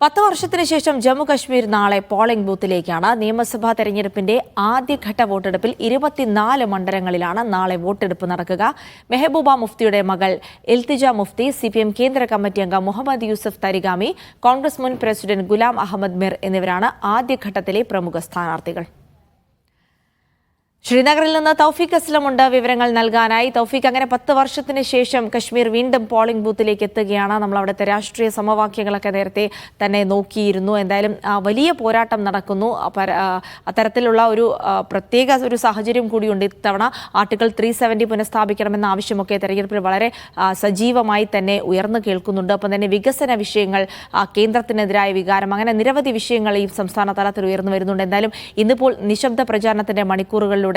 10 വർഷത്തിന് ശേഷം ജമ്മു കശ്മീർ നാളെ പോളിംഗ് ബൂത്തിലേക്കാണ്. നിയമസഭാ തെരഞ്ഞെടുപ്പിന്റെ ആദ്യഘട്ട വോട്ടെടുപ്പിൽ 24 മണ്ഡലങ്ങളിലാണ് നാളെ വോട്ടെടുപ്പ് നടക്കുക. മെഹബൂബ മുഫ്തിയുടെ മകൾ ഇൽത്തിജ മുഫ്തി, CPM കേന്ദ്ര കമ്മിറ്റി അംഗം മുഹമ്മദ് യൂസഫ് തരിഗാമി, കോൺഗ്രസ് മുൻ പ്രസിഡന്റ് ഗുലാം അഹമ്മദ് മിർ എന്നിവരാണ് ആദ്യഘട്ടത്തിലെ പ്രമുഖ സ്ഥാനാർത്ഥികൾ. ശ്രീനഗറിൽ നിന്ന് തൗഫീഖ് അസ്ലമുണ്ട് വിവരങ്ങൾ നൽകാനായി. തൗഫീഖ്, അങ്ങനെ 10 വർഷത്തിന് ശേഷം കശ്മീർ വീണ്ടും പോളിംഗ് ബൂത്തിലേക്ക് എത്തുകയാണ്. നമ്മൾ അവിടുത്തെ രാഷ്ട്രീയ സമവാക്യങ്ങളൊക്കെ നേരത്തെ തന്നെ നോക്കിയിരുന്നു. എന്തായാലും വലിയ പോരാട്ടം നടക്കുന്നു. അത്തരത്തിലുള്ള ഒരു പ്രത്യേക ഒരു സാഹചര്യം കൂടിയുണ്ട്. ഇത്തവണ ആർട്ടിക്കിൾ 370 പുനഃസ്ഥാപിക്കണമെന്ന ആവശ്യമൊക്കെ തെരഞ്ഞെടുപ്പിൽ വളരെ സജീവമായി തന്നെ ഉയർന്നു കേൾക്കുന്നുണ്ട്. ഒപ്പം തന്നെ വികസന വിഷയങ്ങൾ, കേന്ദ്രത്തിനെതിരായ വികാരം, അങ്ങനെ നിരവധി വിഷയങ്ങൾ ഈ സംസ്ഥാന തലത്തിൽ ഉയർന്നു വരുന്നുണ്ട്. എന്തായാലും ഇന്നിപ്പോൾ നിശബ്ദ പ്രചാരണത്തിന്റെ മണിക്കൂറുകളിലൂടെ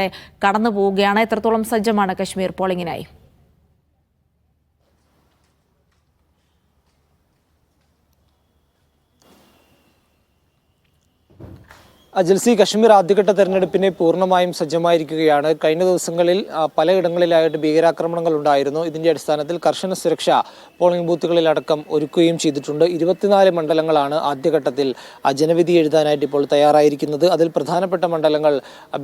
കടന്നു പോവുകയാണ്. എത്രത്തോളം സജ്ജമാണ് കശ്മീർ പോളിംഗിനായി? ജിൽസി, കശ്മീർ ആദ്യഘട്ട തെരഞ്ഞെടുപ്പിനെ പൂർണ്ണമായും സജ്ജമായിരിക്കുകയാണ്. കഴിഞ്ഞ ദിവസങ്ങളിൽ പലയിടങ്ങളിലായിട്ട് ഭീകരാക്രമണങ്ങൾ ഉണ്ടായിരുന്നു. ഇതിന്റെ അടിസ്ഥാനത്തിൽ കർശന സുരക്ഷ പോളിംഗ് ബൂത്തുകളിലടക്കം ഒരുക്കുകയും ചെയ്തിട്ടുണ്ട്. 24 മണ്ഡലങ്ങളാണ് ആദ്യഘട്ടത്തിൽ ജനവിധി എഴുതാനായിട്ട് ഇപ്പോൾ തയ്യാറായിരിക്കുന്നത്. അതിൽ പ്രധാനപ്പെട്ട മണ്ഡലങ്ങൾ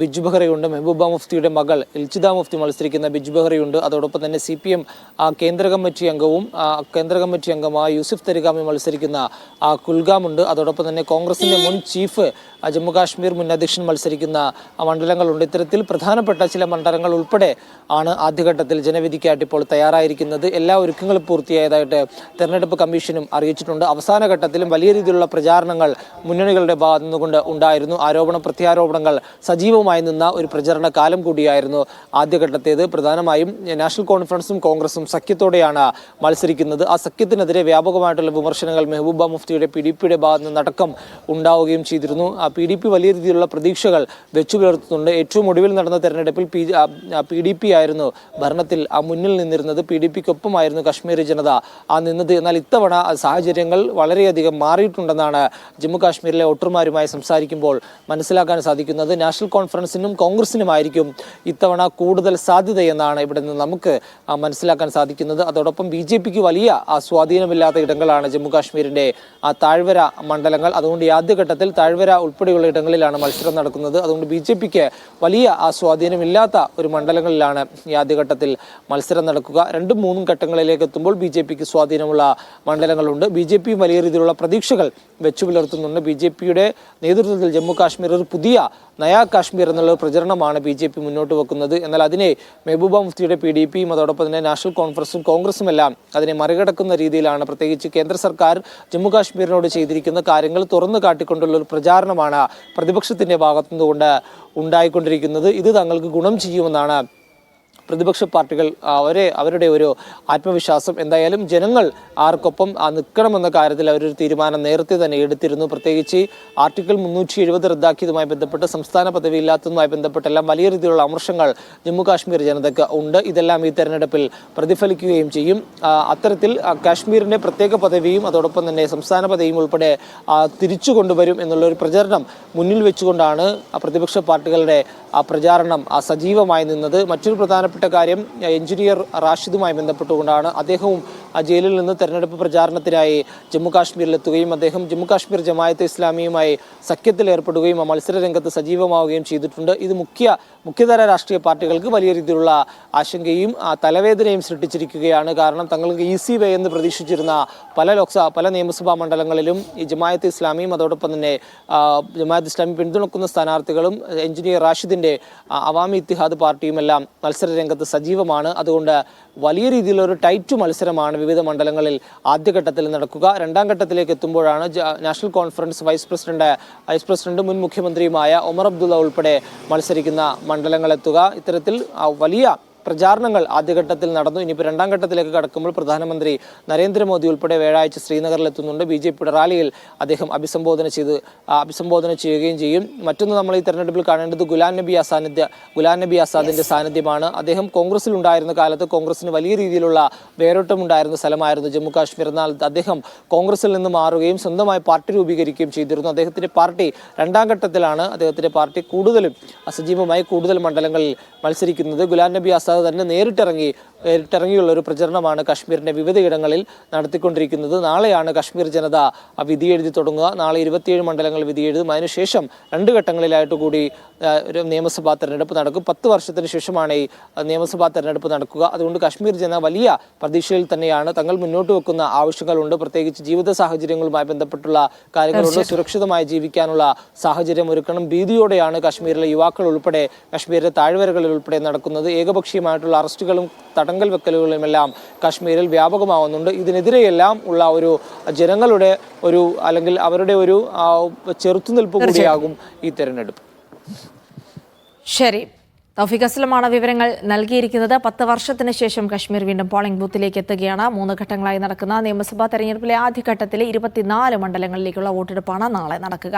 ബിജു ബെഹ്റയുണ്ട്, മെഹബൂബ മുഫ്തിയുടെ മകൾ ഇൽത്തിജ മുഫ്തി മത്സരിക്കുന്ന ബിജു ബെഹ്റയുണ്ട്. അതോടൊപ്പം തന്നെ CPM കേന്ദ്ര കമ്മിറ്റി അംഗമായ യൂസഫ് തരിഗാമി മത്സരിക്കുന്ന കുൽഗാമുണ്ട്. അതോടൊപ്പം തന്നെ കോൺഗ്രസിന്റെ മുൻ ചീഫ് ജമ്മു കാശ്മീർ മുൻ അധ്യക്ഷൻ മത്സരിക്കുന്ന മണ്ഡലങ്ങളുണ്ട്. ഇത്തരത്തിൽ പ്രധാനപ്പെട്ട ചില മണ്ഡലങ്ങൾ ഉൾപ്പെടെ ആണ് ആദ്യഘട്ടത്തിൽ ജനവിധിക്കായിട്ട് ഇപ്പോൾ തയ്യാറായിരിക്കുന്നത്. എല്ലാ ഒരുക്കങ്ങളും പൂർത്തിയായതായിട്ട് തെരഞ്ഞെടുപ്പ് കമ്മീഷനും അറിയിച്ചിട്ടുണ്ട്. അവസാന ഘട്ടത്തിലും വലിയ രീതിയിലുള്ള പ്രചാരണങ്ങൾ മുന്നണികളുടെ ഭാഗത്തു നിന്നുകൊണ്ട് ഉണ്ടായിരുന്നു. ആരോപണ പ്രത്യാരോപണങ്ങൾ സജീവമായി നിന്ന ഒരു പ്രചരണ കാലം കൂടിയായിരുന്നു ആദ്യഘട്ടത്തേത്. പ്രധാനമായും നാഷണൽ കോൺഫറൻസും കോൺഗ്രസും സഖ്യത്തോടെയാണ് മത്സരിക്കുന്നത്. ആ സഖ്യത്തിനെതിരെ വ്യാപകമായിട്ടുള്ള വിമർശനങ്ങൾ മെഹബൂബ മുഫ്തിയുടെ PDPയുടെ ഭാഗത്ത് നിന്നടക്കം ഉണ്ടാവുകയും ചെയ്തിരുന്നു. PDP വലിയ രീതിയിലുള്ള പ്രതീക്ഷകൾ വെച്ചു പുലർത്തുന്നുണ്ട്. ഏറ്റവും ഒടുവിൽ നടന്ന തെരഞ്ഞെടുപ്പിൽ PDP ആയിരുന്നു ഭരണത്തിൽ മുന്നിൽ നിന്നിരുന്നത്. PDPക്കൊപ്പമായിരുന്നു കശ്മീരി ജനത നിന്നത്. എന്നാൽ ഇത്തവണ സാഹചര്യങ്ങൾ വളരെയധികം മാറിയിട്ടുണ്ടെന്നാണ് ജമ്മു കാശ്മീരിലെ വോട്ടർമാരുമായി സംസാരിക്കുമ്പോൾ മനസ്സിലാക്കാൻ സാധിക്കുന്നത്. നാഷണൽ കോൺഫറൻസിനും കോൺഗ്രസിനുമായിരിക്കും ഇത്തവണ കൂടുതൽ സാധ്യതയെന്നാണ് ഇവിടെ നിന്ന് നമുക്ക് മനസ്സിലാക്കാൻ സാധിക്കുന്നത്. അതോടൊപ്പം BJPക്ക് വലിയ സ്വാധീനമില്ലാത്ത ഇടങ്ങളാണ് ജമ്മു കാശ്മീരിന്റെ താഴ്വര മണ്ഡലങ്ങൾ. അതുകൊണ്ട് ഈ ആദ്യഘട്ടത്തിൽ താഴ്വര ഉൾപ്പെടെയുള്ള ഇടങ്ങളിലാണ് മത്സരം നടക്കുന്നത്. അതുകൊണ്ട് BJPക്ക് വലിയ സ്വാധീനമില്ലാത്ത ഒരു മണ്ഡലങ്ങളിലാണ് ഈ ആദ്യഘട്ടത്തിൽ മത്സരം നടക്കുക. 2-3 ഘട്ടങ്ങളിലേക്ക് എത്തുമ്പോൾ BJPക്ക് സ്വാധീനമുള്ള മണ്ഡലങ്ങളുണ്ട്. BJPയും വലിയ രീതിയിലുള്ള പ്രതീക്ഷകൾ വെച്ചു പുലർത്തുന്നുണ്ട്. BJPയുടെ നേതൃത്വത്തിൽ ജമ്മു കാശ്മീർ ഒരു പുതിയ നയാ കാശ്മീർ എന്നുള്ള പ്രചരണമാണ് BJP മുന്നോട്ട് വെക്കുന്നത്. എന്നാൽ അതിനെ മെഹബൂബ മുഫ്തിയുടെ PDPയും അതോടൊപ്പം തന്നെ നാഷണൽ കോൺഫറൻസും കോൺഗ്രസും എല്ലാം അതിനെ മറികടക്കുന്ന രീതിയിലാണ്, പ്രത്യേകിച്ച് കേന്ദ്ര സർക്കാർ ജമ്മു കാശ്മീരിനോട് ചെയ്തിരിക്കുന്ന കാര്യങ്ങൾ തുറന്നു കാട്ടിക്കൊണ്ടുള്ള ഒരു പ്രചാരണമാണ് പ്രതിപക്ഷത്തിന്റെ ഭാഗത്തുനിന്നുകൊണ്ട് ഉണ്ടായിക്കൊണ്ടിരിക്കുന്നത്. ഇത് തങ്ങൾക്ക് ഗുണം ചെയ്യുമെന്നാണ് പ്രതിപക്ഷ പാർട്ടികൾ അവരുടെ ഒരു ആത്മവിശ്വാസം. എന്തായാലും ജനങ്ങൾ ആർക്കൊപ്പം നിൽക്കണമെന്ന കാര്യത്തിൽ അവരൊരു തീരുമാനം നേരത്തെ തന്നെ എടുത്തിരുന്നു. പ്രത്യേകിച്ച് ആർട്ടിക്കിൾ 370 റദ്ദാക്കിയതുമായി ബന്ധപ്പെട്ട്, സംസ്ഥാന പദവി ഇല്ലാത്തതുമായി ബന്ധപ്പെട്ടെല്ലാം വലിയ രീതിയിലുള്ള അമർഷങ്ങൾ ജമ്മു കാശ്മീർ ജനതയ്ക്ക് ഉണ്ട്. ഇതെല്ലാം ഈ തെരഞ്ഞെടുപ്പിൽ പ്രതിഫലിക്കുകയും ചെയ്യും. അത്തരത്തിൽ കാശ്മീരിന്റെ പ്രത്യേക പദവിയും അതോടൊപ്പം തന്നെ സംസ്ഥാന പദവിയും ഉൾപ്പെടെ തിരിച്ചു കൊണ്ടുവരും എന്നുള്ളൊരു പ്രചരണം മുന്നിൽ വെച്ചുകൊണ്ടാണ് പ്രതിപക്ഷ പാർട്ടികളുടെ പ്രചാരണം സജീവമായി നിന്നത്. മറ്റൊരു പ്രധാനപ്പെട്ട കാര്യം എഞ്ചിനീയർ റാഷിദുമായി ബന്ധപ്പെട്ടുകൊണ്ടാണ്. അദ്ദേഹവും ജയിലിൽ നിന്ന് തെരഞ്ഞെടുപ്പ് പ്രചാരണത്തിനായി ജമ്മു കാശ്മീരിലെത്തുകയും അദ്ദേഹം ജമ്മു കാശ്മീർ ജമാഅത്തെ ഇസ്ലാമിയുമായി സഖ്യത്തിൽ ഏർപ്പെടുകയും മത്സര രംഗത്ത് സജീവമാവുകയും ചെയ്തിട്ടുണ്ട്. ഇത് മുഖ്യധാര രാഷ്ട്രീയ പാർട്ടികൾക്ക് വലിയ രീതിയിലുള്ള ആശങ്കയും തലവേദനയും സൃഷ്ടിച്ചിരിക്കുകയാണ്. കാരണം തങ്ങൾക്ക് ഈസി വേ എന്ന് പ്രതീക്ഷിച്ചിരുന്ന പല നിയമസഭാ മണ്ഡലങ്ങളിലും ഈ ജമാഅത്തെ ഇസ്ലാമിയും അതോടൊപ്പം തന്നെ ജമാഅത്ത് ഇസ്ലാമി പിന്തുണക്കുന്ന സ്ഥാനാർത്ഥികളും എഞ്ചിനീയർ റാഷിദിന്റെ അവാമി ഇത്തിഹാദ് പാർട്ടിയുമെല്ലാം മത്സര രംഗത്ത് സജീവമാണ്. അതുകൊണ്ട് വലിയ രീതിയിലൊരു ടൈറ്റ് മത്സരമാണ് വിവിധ മണ്ഡലങ്ങളിൽ ആദ്യഘട്ടത്തിൽ നടക്കുക. രണ്ടാം ഘട്ടത്തിലേക്ക് എത്തുമ്പോഴാണ് നാഷണൽ കോൺഫറൻസ് വൈസ് പ്രസിഡന്റ് മുൻ മുഖ്യമന്ത്രിയുമായ ഒമർ അബ്ദുള്ള ഉൾപ്പെടെ മത്സരിക്കുന്ന മണ്ഡലങ്ങളെത്തുക. ഇത്തരത്തിൽ വലിയ പ്രചാരണങ്ങൾ ആദ്യഘട്ടത്തിൽ നടന്നു. ഇനിയിപ്പോൾ രണ്ടാം ഘട്ടത്തിലേക്ക് കടക്കുമ്പോൾ പ്രധാനമന്ത്രി നരേന്ദ്രമോദി ഉൾപ്പെടെ വ്യാഴാഴ്ച ശ്രീനഗറിലെത്തുന്നുണ്ട്. BJPയുടെ റാലിയിൽ അദ്ദേഹം അഭിസംബോധന ചെയ്യുകയും ചെയ്യും. മറ്റൊന്ന് നമ്മൾ ഈ തെരഞ്ഞെടുപ്പിൽ കാണേണ്ടത് ഗുലാം നബി ആസാദിന്റെ സാന്നിധ്യമാണ്. അദ്ദേഹം കോൺഗ്രസിൽ ഉണ്ടായിരുന്ന കാലത്ത് കോൺഗ്രസിന് വലിയ രീതിയിലുള്ള വേരോട്ടമുണ്ടായിരുന്ന സ്ഥലമായിരുന്നു ജമ്മു കാശ്മീർ. എന്നാൽ അദ്ദേഹം കോൺഗ്രസിൽ നിന്ന് മാറുകയും സ്വന്തമായി പാർട്ടി രൂപീകരിക്കുകയും ചെയ്തിരുന്നു. അദ്ദേഹത്തിന്റെ പാർട്ടി രണ്ടാം ഘട്ടത്തിലാണ് കൂടുതലും സജീവമായി കൂടുതൽ മണ്ഡലങ്ങളിൽ മത്സരിക്കുന്നത്. ഗുലാം നബി ആസാദ് തന്നെ നേരിട്ടിറങ്ങി ഇറങ്ങിയുള്ള ഒരു പ്രചരണമാണ് കശ്മീരിന്റെ വിവിധയിടങ്ങളിൽ നടത്തിക്കൊണ്ടിരിക്കുന്നത്. നാളെയാണ് കശ്മീർ ജനത വിധിയെഴുതി തുടങ്ങുക. നാളെ 27 മണ്ഡലങ്ങൾ വിധിയെഴുതും. അതിനുശേഷം 2 ഘട്ടങ്ങളിലായിട്ട് കൂടി ഒരു നിയമസഭാ തെരഞ്ഞെടുപ്പ് നടക്കും. 10 വർഷത്തിന് ശേഷമാണ് ഈ നിയമസഭാ തെരഞ്ഞെടുപ്പ് നടക്കുക. അതുകൊണ്ട് കശ്മീർ ജനത വലിയ പ്രതീക്ഷയിൽ തന്നെയാണ്. തങ്ങൾ മുന്നോട്ട് വെക്കുന്ന ആവശ്യങ്ങളുണ്ട്, പ്രത്യേകിച്ച് ജീവിത സാഹചര്യങ്ങളുമായി ബന്ധപ്പെട്ടുള്ള കാര്യങ്ങളുണ്ട്. സുരക്ഷിതമായി ജീവിക്കാനുള്ള സാഹചര്യം ഒരുക്കണം. ഭീതിയോടെയാണ് കശ്മീരിലെ യുവാക്കൾ ഉൾപ്പെടെ കശ്മീരിലെ താഴ്വരകളിൽ ഉൾപ്പെടെ നടക്കുന്നത്. ഏകപക്ഷീയമായിട്ടുള്ള അറസ്റ്റുകളും തടങ്കൽ വെക്കലുകളുമെല്ലാം കശ്മീരിൽ വ്യാപകമാവുന്നുണ്ട്. ഇതിനെതിരെയെല്ലാം ഉള്ള ഒരു ജനങ്ങളുടെ ഒരു അല്ലെങ്കിൽ അവരുടെ ഒരു ചെറുത്തുനിൽപ്പ് കൂടിയാകും ഈ തെരഞ്ഞെടുപ്പ്. ശരി, തൗഫീഖ് അസ്ലമാണ് വിവരങ്ങൾ നൽകിയിരിക്കുന്നത്. 10 വർഷത്തിന് ശേഷം കശ്മീർ വീണ്ടും പോളിംഗ് ബൂത്തിലേക്ക് എത്തുകയാണ്. 3 ഘട്ടങ്ങളായി നടക്കുന്ന നിയമസഭാ തെരഞ്ഞെടുപ്പിലെ ആദ്യഘട്ടത്തിലെ 24 മണ്ഡലങ്ങളിലേക്കുള്ള വോട്ടെടുപ്പാണ് നാളെ നടക്കുക.